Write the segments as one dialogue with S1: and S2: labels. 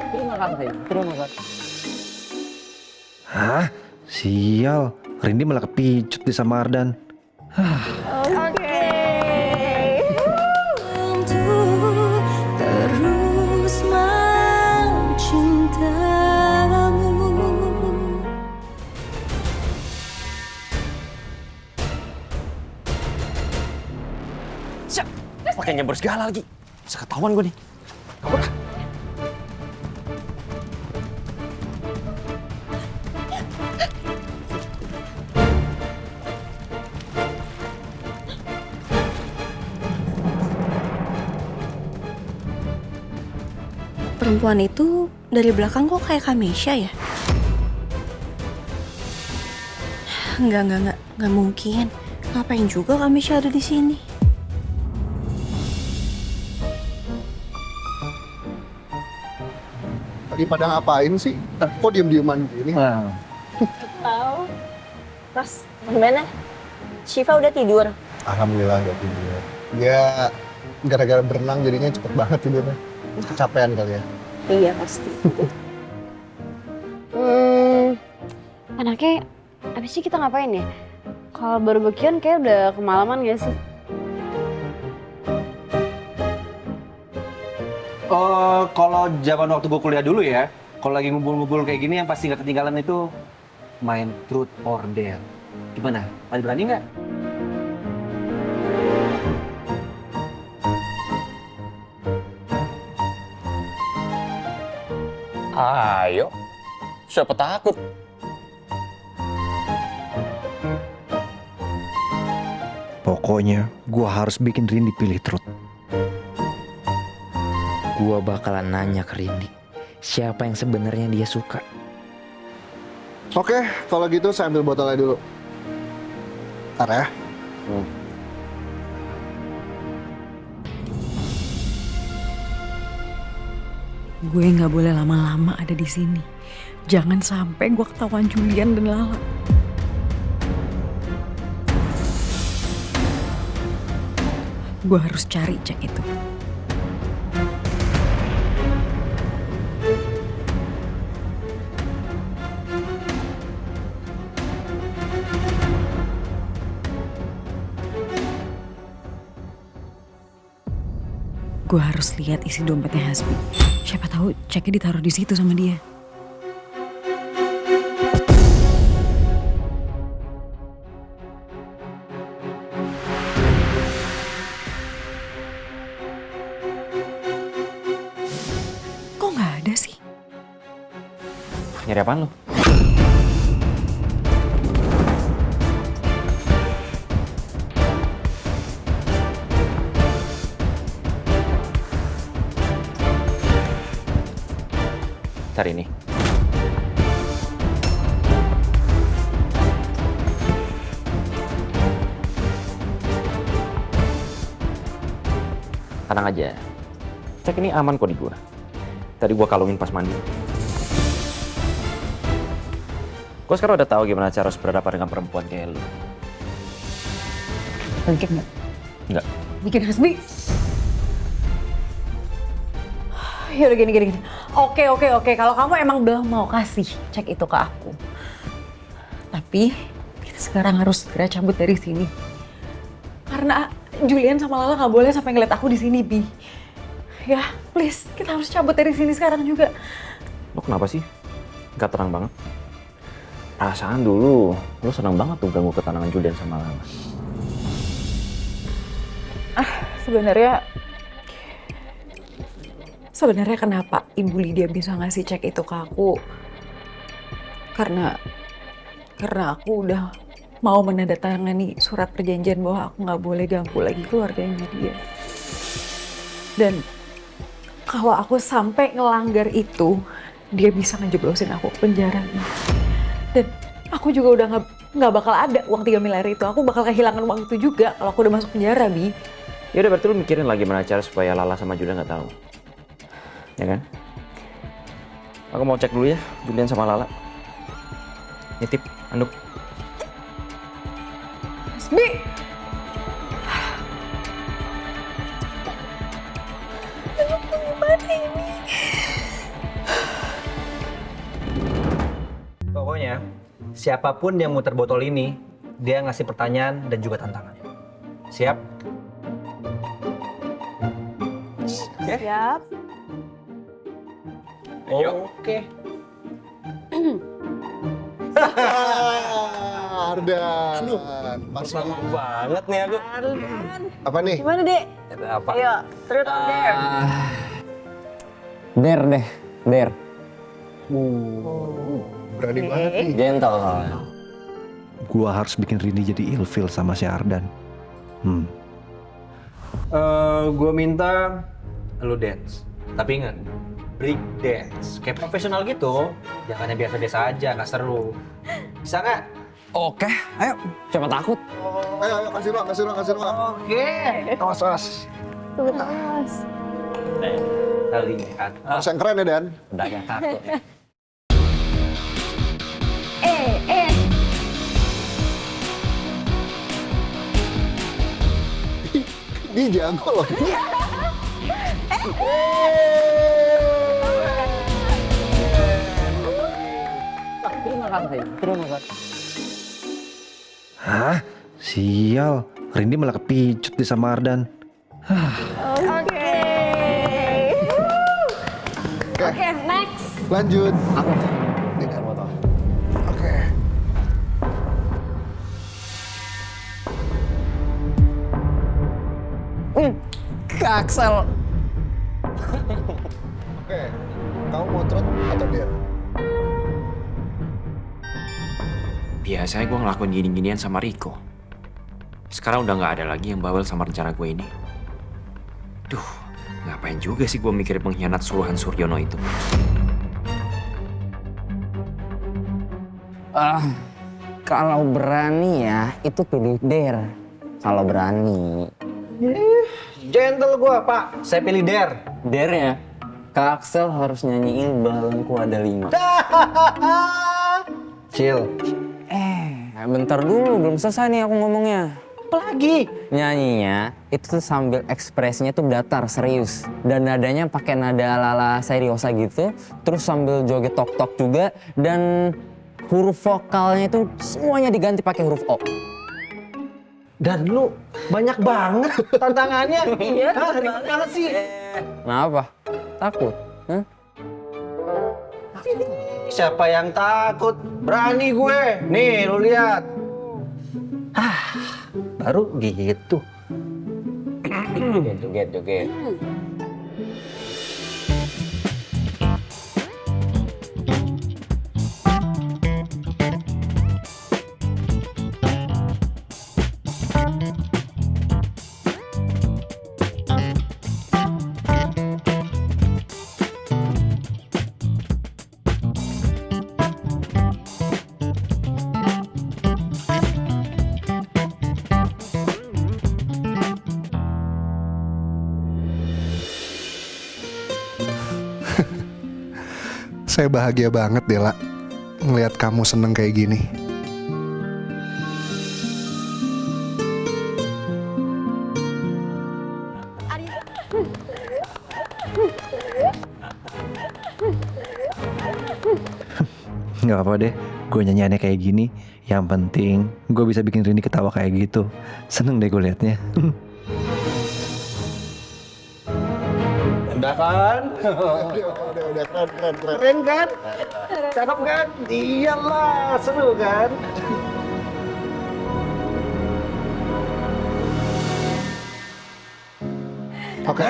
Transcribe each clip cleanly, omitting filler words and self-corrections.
S1: Terima kasih. Terima kasih.
S2: Hah? Sial, Rindy malah kepicut di sama Ardan.
S3: Oke.
S4: Terus mencintamu.
S1: Siap. Pakai nyamber segala lagi. Bisa ketahuan gue nih. Kabur ah.
S4: Perempuan itu dari belakang kok kayak Kamesha ya? Enggak mungkin. Ngapain juga Kamesha ada di sini?
S5: Tadi pada ngapain sih? Kok diem-dieman gini?
S3: Tahu. Terus gimana? Shiva udah tidur.
S5: Alhamdulillah gak tidur. Ya, gara-gara berenang jadinya cepet banget tidurnya. Kecapean kali ya.
S3: Iya pasti. Anaknya, abis ini kita ngapain ya? Kalau barbekyuan kayak udah kemalaman gak sih?
S2: Oh, kalau zaman waktu gue kuliah dulu ya, kalau lagi ngumpul-ngumpul kayak gini yang pasti nggak ketinggalan itu main truth or dare. Gimana? Pada berani nggak?
S1: Ayo. Siapa takut?
S2: Pokoknya gue harus bikin Rindy pilih truth.
S6: Gua bakalan nanya ke Rindy, siapa yang sebenarnya dia suka.
S5: Oke, kalau gitu saya ambil botolnya dulu. Ntar ya.
S7: Gue nggak boleh lama-lama ada di sini. Jangan sampai gue ketahuan Julian dan Lala. Gue harus cari cek itu. Gue harus lihat isi dompetnya Hasbi. Siapa tahu ceknya ditaruh di situ sama dia. Kok nggak ada sih?
S1: Nyari apaan lu? Cari ini. Tenang aja. Cek ini aman kok di gua. Tadi gua kalungin pas mandi. Gua sekarang udah tahu gimana cara harus berhadapan dengan perempuan kayak lu.
S7: Bangkit nggak?
S1: Enggak.
S7: Bikin Hasbi. Yaudah gini. Oke. Kalau kamu emang belum mau kasih cek itu ke aku. Tapi kita sekarang harus segera cabut dari sini. Karena Julian sama Lala nggak boleh sampai ngeliat aku di sini, Bi. Ya, please, kita harus cabut dari sini sekarang juga.
S1: Lo kenapa sih? Gak tenang banget? Perasaan dulu, lo senang banget tuh ganggu ketenangan Julian sama Lala.
S7: Sebenarnya kenapa Ibu Lydia bisa ngasih cek itu ke aku? Karena aku udah mau menandatangani surat perjanjian bahwa aku nggak boleh ganggu lagi keluarganya dia. Dan kalau aku sampai ngelanggar itu, dia bisa ngejeblosin aku ke penjara. Dan aku juga udah nggak bakal ada uang 3 miliar itu. Aku bakal kehilangan uang itu juga kalau aku udah masuk penjara, Bi.
S1: Ya udah berarti lo mikirin lagi gimana cara supaya Lala sama Julian nggak tahu. Ya kan? Aku mau cek dulu ya, Julian sama Lala. Nitip, anduk.
S7: Hasbi!
S2: siapapun yang muter botol ini, dia ngasih pertanyaan dan juga tantangan. Siap?
S3: Siap.
S2: Oke.
S5: Ardan. Pas
S2: Banget nih aku.
S5: apa nih?
S3: Gimana, Dek?
S2: Apa?
S3: Ayo, truth or dare.
S8: Der deh, der.
S5: Berani banget nih.
S8: Gentle.
S9: Gua harus bikin Rini jadi ilfil sama si Ardan.
S2: Gue minta lu dance. Tapi ingat, break dance. Kayak profesional gitu. Jangan yang biasa-biasa aja, nggak seru. Bisa nggak?
S8: Oke, ayo. Siapa takut?
S5: Ayo kasih ruang.
S2: Oke.
S5: Awas.
S3: Tugas.
S2: Kita lihat.
S5: Awas yang keren ya, Dan.
S8: Udah gak takut.
S3: Eh.
S5: Dia jago loh.
S8: Terima kasih.
S9: Hah? Sial, Rini malah kepicut di sama Ardan.
S3: Oke, next.
S5: Lanjut. Oke.
S8: Kaksel.
S5: Oke. Kamu mau truth atau dare?
S1: Biasanya gue ngelakuin gini-ginian sama Riko. Sekarang udah nggak ada lagi yang bawel sama rencana gue ini. Duh, ngapain juga sih gue mikirin pengkhianat suruhan Suryono itu?
S8: Kalau berani ya, itu pilih der. Kalau berani.
S2: Gentle gue, Pak. Saya pilih dare.
S8: Der ya, Kaksel harus nyanyiin balonku ada 5.
S2: Chill.
S8: Bentar dulu, belum selesai nih aku ngomongnya.
S2: Apa lagi?
S8: Nyanyinya itu tuh sambil ekspresinya tuh datar, serius. Dan nadanya pakai nada ala-ala seriosa gitu. Terus sambil joget tok-tok juga. Dan huruf vokalnya itu semuanya diganti pakai huruf O.
S2: Dan lu banyak banget tantangannya. Iya, ribet banget sih.
S8: Kenapa? Takut? Hah?
S2: Siapa yang takut? Berani gue. Nih, lu lihat. Baru gitu.
S8: Joget.
S5: Saya bahagia banget, Dela, ngelihat kamu seneng kayak gini.
S9: Nggak apa deh, gue nyanyiannya kayak gini. Yang penting gue bisa bikin Rini ketawa kayak gitu. Seneng deh gue liatnya.
S2: Udah kan?
S5: Udah keren.
S2: Keren kan? Cakep kan? Iyalah, seru kan?
S5: Oke.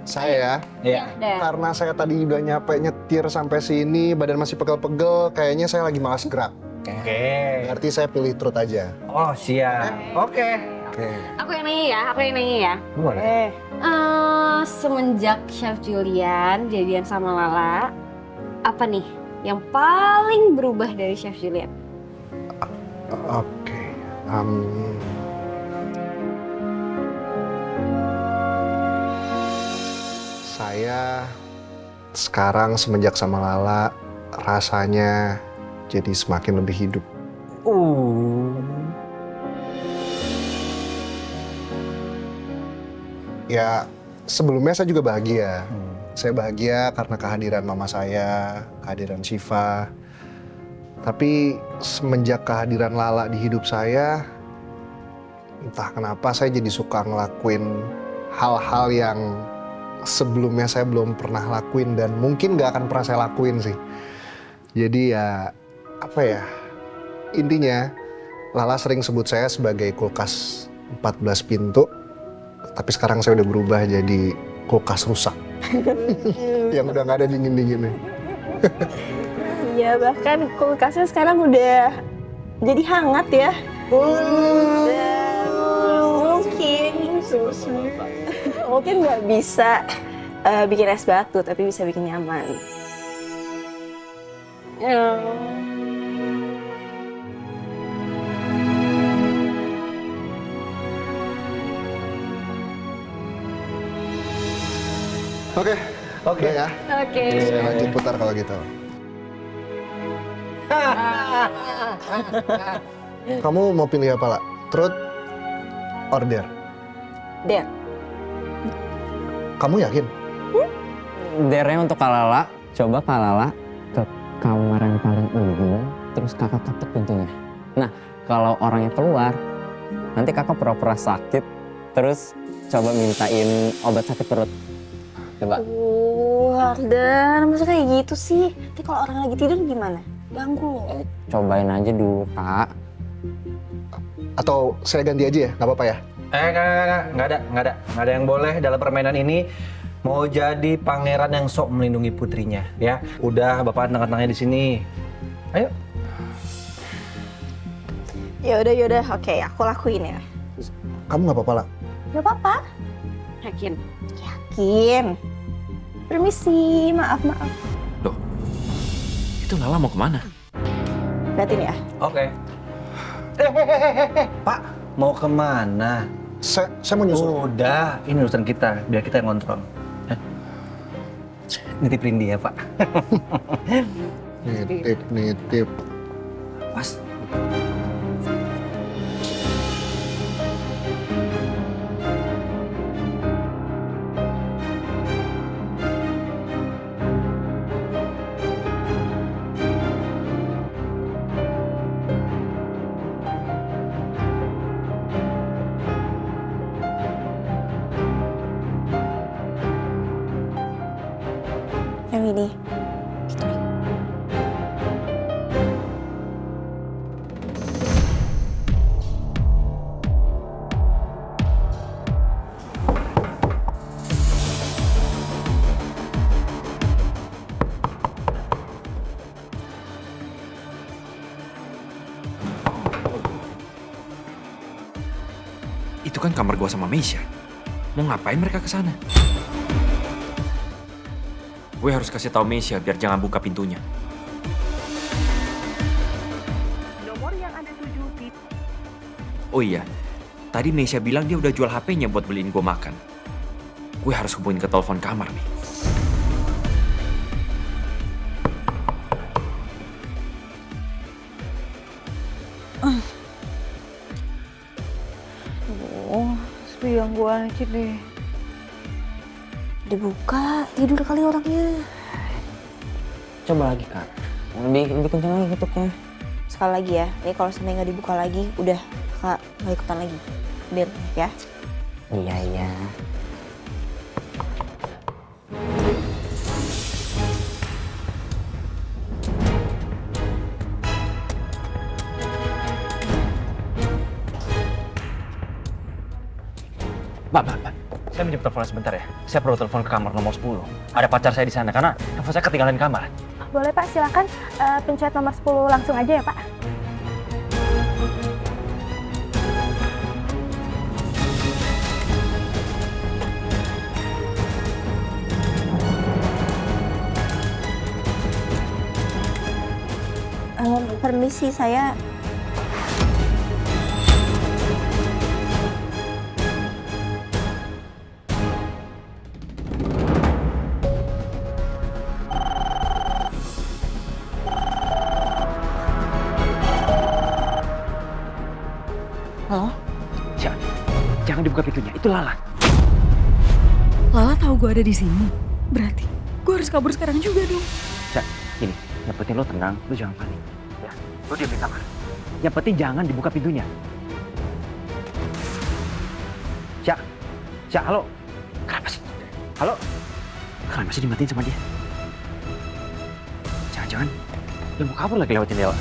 S5: Saya
S2: Iya.
S5: karena saya tadi udah nyampe nyetir sampai sini, badan masih pegel-pegel, kayaknya saya lagi malas gerak.
S2: Oke.
S5: Berarti saya pilih truth aja.
S2: Oh, siap. Oke.
S5: Oke.
S3: Aku yang nanya ya.
S2: Boleh.
S3: Semenjak Chef Julian jadian sama Lala, apa nih yang paling berubah dari Chef Julian?
S5: Oke. Saya sekarang semenjak sama Lala, rasanya jadi semakin lebih hidup. Ya, sebelumnya saya juga bahagia. Saya bahagia karena kehadiran mama saya, kehadiran Syifa. Tapi semenjak kehadiran Lala di hidup saya, entah kenapa saya jadi suka ngelakuin hal-hal yang sebelumnya saya belum pernah lakuin dan mungkin gak akan pernah saya lakuin sih. Jadi ya, apa ya, intinya Lala sering sebut saya sebagai kulkas 14 pintu, tapi sekarang saya udah berubah jadi kulkas rusak. Yang udah gak ada dingin-dinginnya.
S4: Iya, bahkan kulkasnya sekarang udah jadi hangat ya. Mungkin nggak bisa bikin es batu, tapi bisa bikin nyaman.
S5: Oke, udah ya.
S3: Oke.
S5: Saya lanjut putar kalau gitu. Kamu mau pilih apa, lah? Truth or dare?
S7: Dare.
S5: Kamu yakin?
S8: Dare-nya untuk Kak Lala, coba Kak Lala ke kamar yang paling ujung, terus kakak ketuk pintunya. Nah, kalau orangnya keluar, nanti kakak pura-pura sakit, terus coba mintain obat sakit perut. Coba.
S4: Ardan, masa kayak gitu sih? Nanti kalau orang lagi tidur gimana? Ganggu loh.
S8: Cobain aja dulu, Kak.
S5: Atau saya ganti aja ya, nggak apa-apa ya?
S2: Nggak ada yang boleh dalam permainan ini. Mau jadi pangeran yang sok melindungi putrinya, ya. Udah, Bapak tengah-tengahnya di sini. Ayo.
S4: Yaudah, oke, aku lakuin ya.
S5: Kamu nggak apa-apa, lah?
S4: Gak apa-apa.
S3: Yakin?
S4: Yakin. Permisi, maaf.
S1: Loh, itu Lala mau kemana?
S4: Liatin ya.
S2: Oke. Pak, mau kemana?
S5: Saya mau nyusul.
S2: Udah, ini urusan kita, biar kita yang ngontrol. Nitip Rindi ya, Pak.
S5: Nitip.
S2: Mas.
S4: Yang ini.
S1: Itu kan kamar gua sama Meisha. Mau ngapain mereka ke sana? Gue harus kasih tahu Meisha biar jangan buka pintunya. Oh iya, tadi Meisha bilang dia udah jual HP-nya buat beliin gue makan. Gue harus hubungin ke telepon kamar nih.
S7: Bilang gua aja deh.
S4: Dibuka, tidur kali orangnya.
S8: Coba lagi, Kak. Lebih kencang lagi ketuknya.
S4: Sekali lagi ya, ini kalau seandainya nggak dibuka lagi, udah Kak nggak ikutan lagi. Deal ya.
S8: Iya.
S2: Mbak. Saya minjem telepon sebentar ya. Saya perlu telepon ke kamar nomor 10. Ada pacar saya di sana karena telepon saya ketinggalan di kamar.
S10: Boleh Pak, silakan pencet nomor 10 langsung aja ya Pak.
S4: Permisi, saya
S1: Jangan dibuka pintunya, itu Lala.
S7: Lala tahu gue ada di sini. Berarti gue harus kabur sekarang juga dong.
S2: Cak, ini, yang penting lo tenang, lo jangan panik. Ya. Lu diam di kamar. Yang penting jangan dibuka pintunya. Syak, Syak, halo. Kenapa sih? Halo? Kenapa sih dimatiin sama dia? Jangan-jangan dia mau kabur lagi lewat jendela.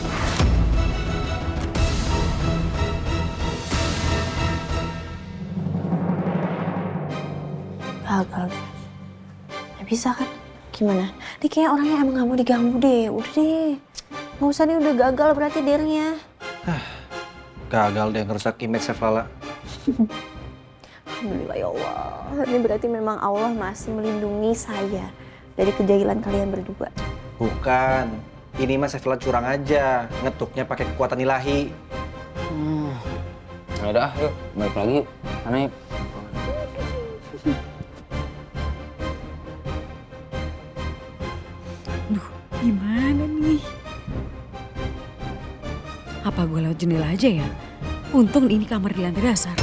S4: Gagal deh. Gak bisa kan? Gimana? Dia kayak orangnya emang gak mau diganggu deh. Udah deh. Gak usah, dia udah gagal berarti dare-nya.
S5: Gagal deh ngerusak image Chef Lala.
S4: Alhamdulillah ya Allah. Ini berarti memang Allah masih melindungi saya dari kejahilan kalian berdua.
S2: Bukan. Ini mah Chef Lala curang aja. Ngetuknya pakai kekuatan ilahi.
S8: Yaudah, yuk balik lagi yuk. Sana yuk.
S7: Duh, gimana nih? Apa gue lewat jendela aja ya? Untung ini kamar di lantai dasar.